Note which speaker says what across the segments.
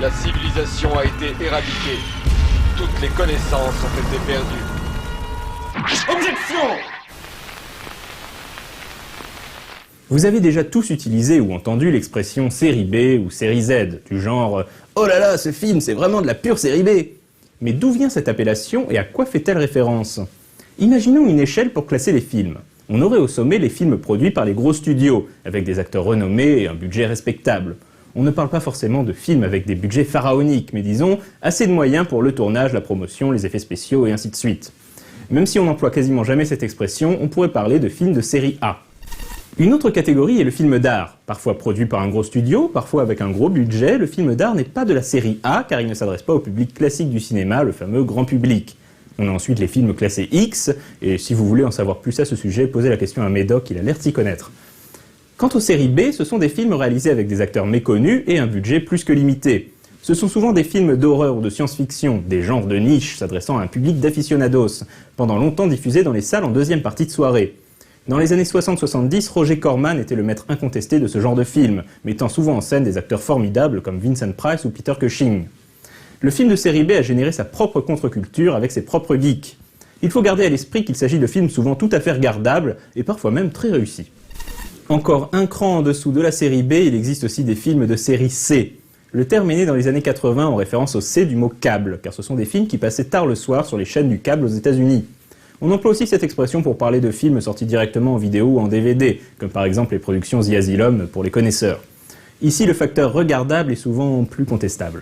Speaker 1: La civilisation a été éradiquée. Toutes les connaissances ont été perdues. Objection!
Speaker 2: Vous avez déjà tous utilisé ou entendu l'expression série B ou série Z, du genre « Oh là là, ce film, c'est vraiment de la pure série B !» Mais d'où vient cette appellation et à quoi fait-elle référence? Imaginons une échelle pour classer les films. On aurait au sommet les films produits par les gros studios, avec des acteurs renommés et un budget respectable. On ne parle pas forcément de films avec des budgets pharaoniques, mais disons assez de moyens pour le tournage, la promotion, les effets spéciaux et ainsi de suite. Même si on n'emploie quasiment jamais cette expression, on pourrait parler de films de série A. Une autre catégorie est le film d'art. Parfois produit par un gros studio, parfois avec un gros budget, le film d'art n'est pas de la série A car il ne s'adresse pas au public classique du cinéma, le fameux grand public. On a ensuite les films classés X, et si vous voulez en savoir plus à ce sujet, posez la question à Médoc, il a l'air de s'y connaître. Quant aux séries B, ce sont des films réalisés avec des acteurs méconnus et un budget plus que limité. Ce sont souvent des films d'horreur ou de science-fiction, des genres de niche s'adressant à un public d'aficionados, pendant longtemps diffusés dans les salles en deuxième partie de soirée. Dans les années 60-70, Roger Corman était le maître incontesté de ce genre de film, mettant souvent en scène des acteurs formidables comme Vincent Price ou Peter Cushing. Le film de série B a généré sa propre contre-culture avec ses propres geeks. Il faut garder à l'esprit qu'il s'agit de films souvent tout à fait regardables et parfois même très réussis. Encore un cran en dessous de la série B, il existe aussi des films de série C. Le terme est né dans les années 80 en référence au C du mot câble, car ce sont des films qui passaient tard le soir sur les chaînes du câble aux États-Unis. On emploie aussi cette expression pour parler de films sortis directement en vidéo ou en DVD, comme par exemple les productions The Asylum pour les connaisseurs. Ici, le facteur regardable est souvent plus contestable.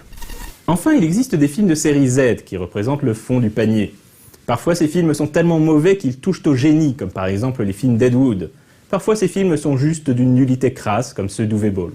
Speaker 2: Enfin, il existe des films de série Z qui représentent le fond du panier. Parfois, ces films sont tellement mauvais qu'ils touchent au génie, comme par exemple les films Deadwood. Parfois, ces films sont juste d'une nullité crasse, comme ceux d'Uwe Boll.